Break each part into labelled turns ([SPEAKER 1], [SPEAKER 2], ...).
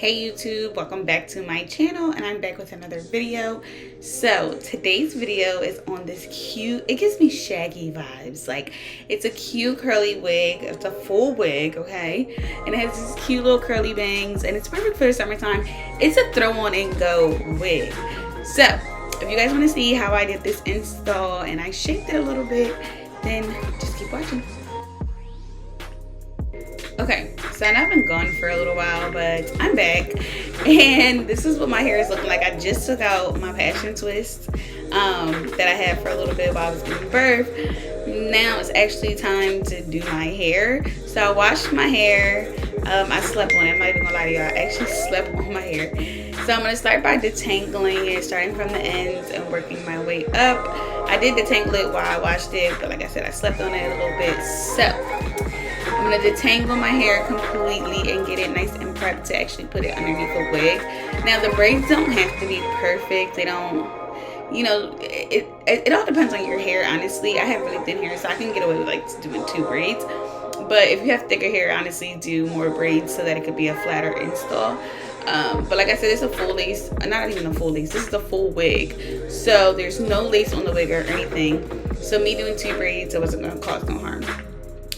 [SPEAKER 1] Hey YouTube, welcome back to my channel, and I'm back with another video. So today's video is on this cute, it gives me Shaggy vibes. Like, it's a cute curly wig. It's a full wig, okay, and it has these cute little curly bangs, and it's perfect for the summertime. It's a throw on and go wig. So if you guys want to see how I did this install and I shaped it a little bit, then just keep watching. Okay, so I've been gone for a little while, but I'm back, and this is what my hair is looking like. I just took out my passion twist that I had for a little bit while I was giving birth. Now it's actually time to do my hair. So I washed my hair. I slept on it. I'm not even gonna lie to y'all. I actually slept on my hair. So I'm gonna start by detangling it, starting from the ends and working my way up. I did detangle it while I washed it, but like I said, I slept on it a little bit. So I'm going to detangle my hair completely and get it nice and prepped to actually put it underneath a wig. Now, the braids don't have to be perfect. They don't, you know, it all depends on your hair, honestly. I have really thin hair, so I can get away with like doing 2 braids. But if you have thicker hair, honestly, do more braids so that it could be a flatter install. But like I said, it's a full lace, not even a full lace, this is a full wig. So there's no lace on the wig or anything. So me doing 2 braids, it wasn't going to cause no harm.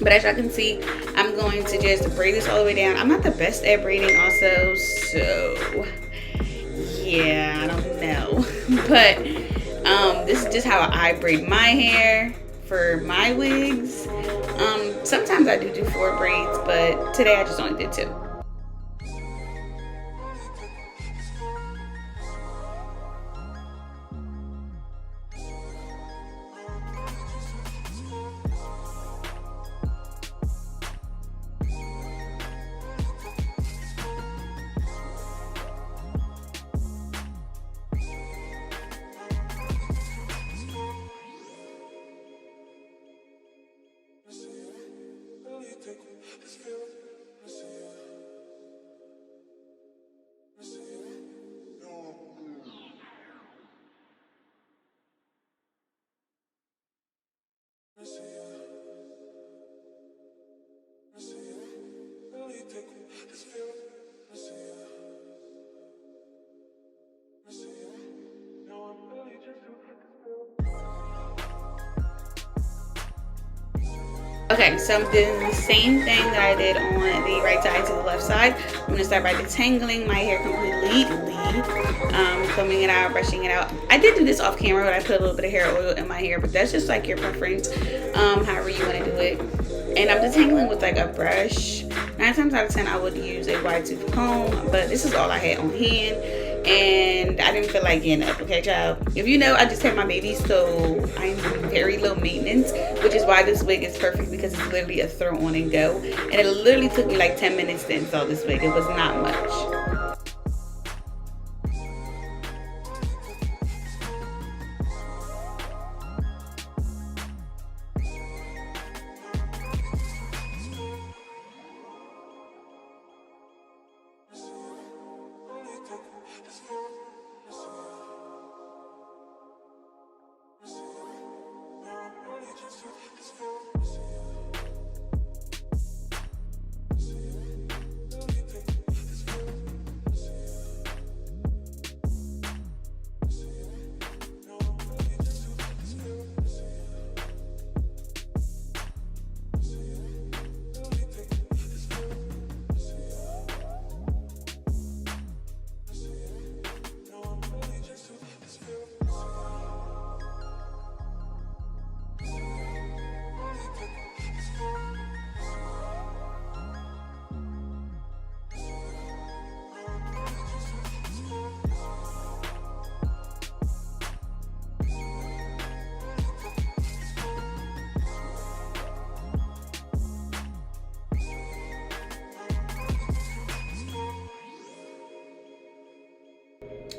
[SPEAKER 1] But as y'all can see, I'm going to just braid this all the way down. I'm not the best at braiding also, so yeah, I don't know. But this is just how I braid my hair for my wigs. Sometimes I do 4 braids, but today I just only did 2. Okay, so I'm doing the same thing that I did on the right side to the left side. I'm going to start by detangling my hair completely, combing it out, brushing it out. I did do this off camera, but I put a little bit of hair oil in my hair, but that's just like your preference, however you want to do it. And I'm detangling with like a brush. 9 times out of 10, I would use a wide tooth comb, but this is all I had on hand. And I didn't feel like getting up, okay, child? If you know, I just had my baby, so I'm very low maintenance, which is why this wig is perfect, because it's literally a throw on and go. And it literally took me like 10 minutes to install this wig. It was not much.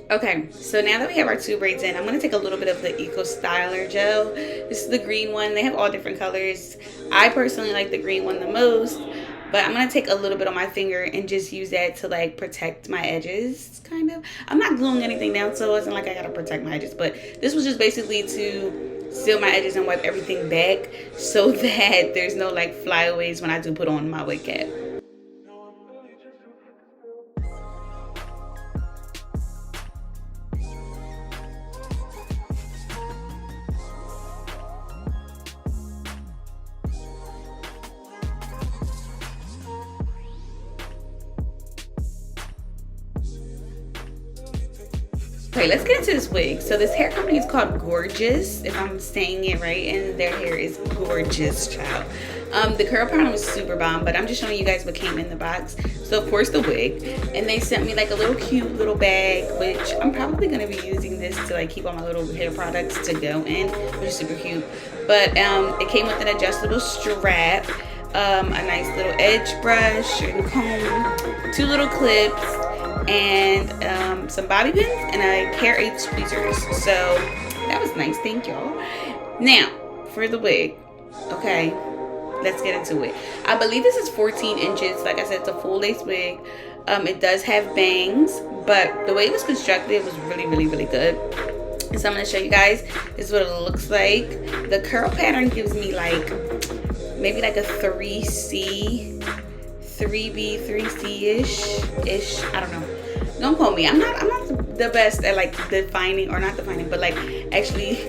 [SPEAKER 1] Okay, so now that we have our 2 braids in, I'm going to take a little bit of the Eco Styler gel. This is the green one. They have all different colors. I personally like the green one the most, but I'm going to take a little bit on my finger and just use that to like protect my edges, kind of. I'm not gluing anything down, so it wasn't like I got to protect my edges, but this was just basically to seal my edges and wipe everything back so that there's no like flyaways when I do put on my wig cap. Okay, let's get into this wig. So this hair company is called Gorgius, if I'm saying it right, and their hair is gorgeous, child. The curl pattern was super bomb, but I'm just showing you guys what came in the box. So of course the wig, and they sent me like a little cute little bag, which I'm probably gonna be using this to like keep all my little hair products to go in, which is super cute. But it came with an adjustable strap, a nice little edge brush and comb, 2 little clips, and some bobby pins and a hair aid tweezers. So that was nice, thank y'all. Now for the wig, okay, let's get into it. I believe this is 14 inches. Like I said, it's a full lace wig. It does have bangs, but the way it was constructed was really good. And so I'm going to show you guys. This is what it looks like. The curl pattern gives me like maybe like a 3C, 3B, 3C-ish. I don't know. Don't quote me. I'm not the best at like defining, or not defining, but like actually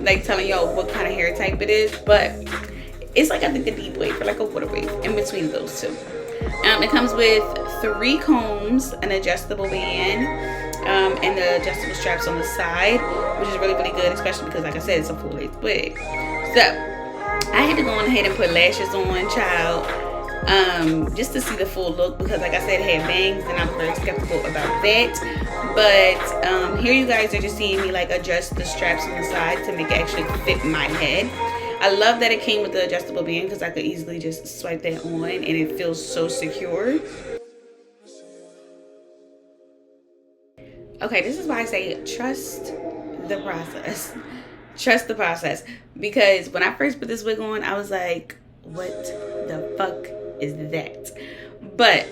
[SPEAKER 1] like telling y'all what kind of hair type it is. But it's like, I think, a deep wave or like a water wave in between those two. It comes with 3 combs, an adjustable band, and the adjustable straps on the side, which is really good, especially because, like I said, it's a full length wig. So I had to go on ahead and put lashes on, child, just to see the full look, because like I said, it had bangs and I'm very skeptical about that. But here you guys are just seeing me like adjust the straps on the side to make it actually fit my head. I love that it came with the adjustable band because I could easily just swipe that on and it feels so secure. Okay, this is why I say trust the process. Trust the process. Because when I first put this wig on, I was like, what the fuck is that? But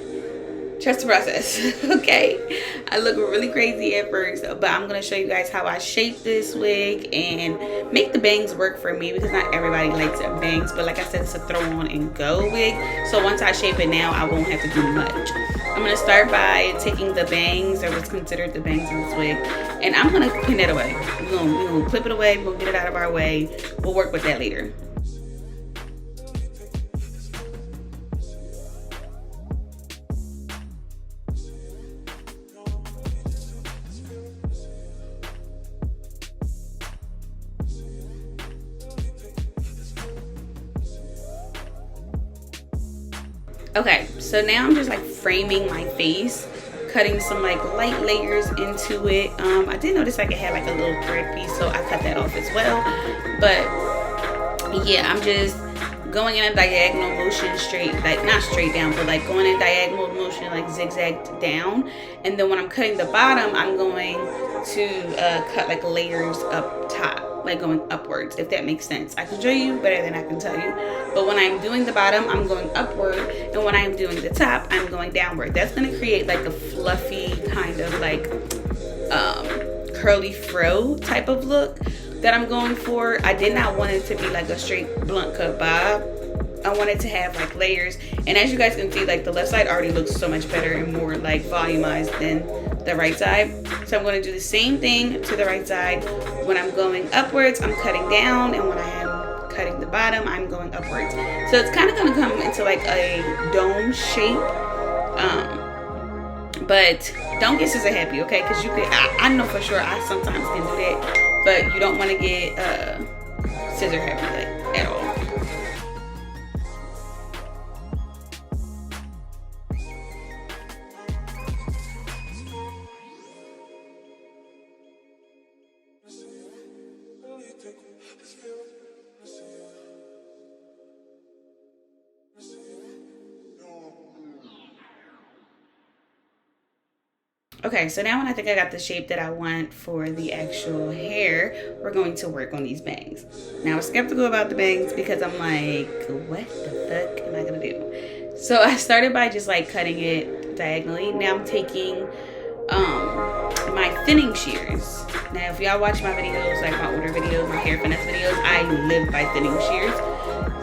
[SPEAKER 1] trust the process, okay? I look really crazy at first, but I'm going to show you guys how I shape this wig and make the bangs work for me, because not everybody likes bangs. But like I said, it's a throw on and go wig. So once I shape it now, I won't have to do much. I'm going to start by taking the bangs, or what's considered the bangs in this wig, and I'm going to pin it away. We're going to clip it away. We're going to get it out of our way. We'll work with that later. Okay, so now I'm just like framing my face, cutting some like light layers into it. I did notice like it had like a little thread piece, so I cut that off as well. But yeah, I'm just going in a diagonal motion, straight, like not straight down, but like going in diagonal motion, like zigzagged down. And then when I'm cutting the bottom, I'm going to cut like layers up top, like going upwards, if that makes sense. I can show you better than I can tell you. But when I'm doing the bottom, I'm going upward, and when I'm doing the top, I'm going downward. That's going to create like a fluffy kind of like curly fro type of look that I'm going for. I did not want it to be like a straight blunt cut bob. I wanted to have like layers, and as you guys can see, like the left side already looks so much better and more like volumized than the right side. So I'm going to do the same thing to the right side. When I'm going upwards, I'm cutting down, and when I am cutting the bottom, I'm going upwards. So it's kind of going to come into like a dome shape, but don't get scissor happy, okay? Because you could, I know for sure I sometimes can do that, but you don't want to get scissor happy like at all. Okay, so now when I think I got the shape that I want for the actual hair, we're going to work on these bangs. Now, I was skeptical about the bangs because I'm like, what the fuck am I gonna do? So I started by just like cutting it diagonally. Now I'm taking my thinning shears. Now, if y'all watch my videos, like my older videos, my hair finesse videos, I live by thinning shears.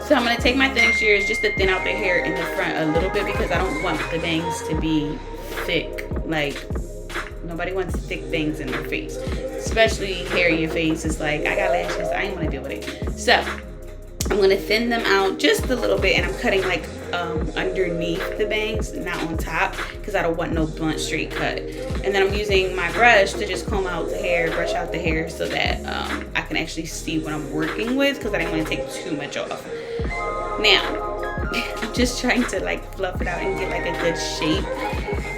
[SPEAKER 1] So I'm gonna take my thinning shears just to thin out the hair in the front a little bit, because I don't want the bangs to be thick. Like, nobody wants thick bangs in their face, especially hair in your face. It's like, I got lashes, I ain't want to deal with it. So I'm going to thin them out just a little bit, and I'm cutting like underneath the bangs, not on top, because I don't want no blunt straight cut. And then I'm using my brush to just comb out the hair, brush out the hair, so that I can actually see what I'm working with, because I didn't want to take too much off. Now, I'm just trying to like fluff it out and get like a good shape,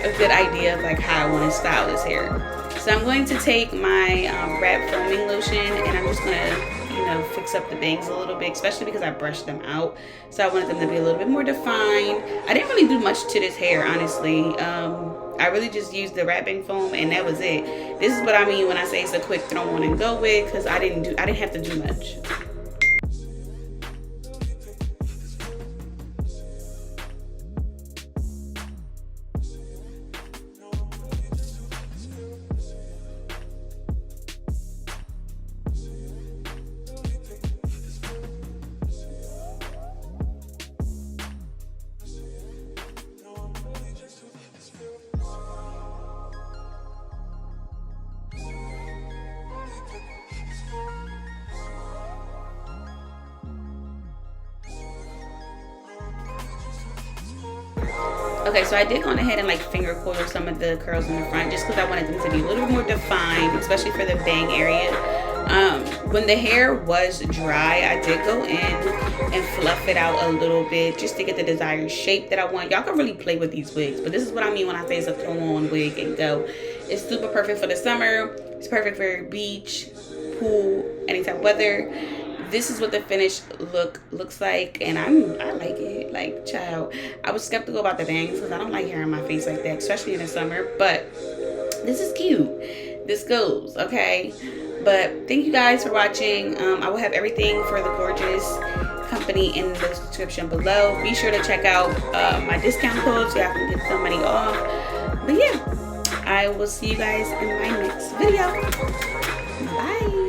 [SPEAKER 1] a good idea of like how I want to style this hair. So I'm going to take my wrap foaming lotion, and I'm just gonna, you know, fix up the bangs a little bit, especially because I brushed them out. So I wanted them to be a little bit more defined. I didn't really do much to this hair, honestly. I really just used the wrapping foam, and that was it. This is what I mean when I say it's a quick throw on and go with, because I didn't have to do much. Okay, so I did go ahead and like finger coil some of the curls in the front, just because I wanted them to be a little bit more defined, especially for the bang area. When the hair was dry, I did go in and fluff it out a little bit, just to get the desired shape that I want. Y'all can really play with these wigs, but this is what I mean when I say it's a throw on wig and go. It's super perfect for the summer. It's perfect for beach, pool, any type of weather. This is what the finished look looks like, and I like it. Like, child, I was skeptical about the bangs because I don't like hair on my face like that, especially in the summer, but this is cute. This goes, okay? But thank you guys for watching. I will have everything for the Gorgius company in the description below. Be sure to check out my discount code so y'all can get some money off. But yeah, I will see you guys in my next video. Bye.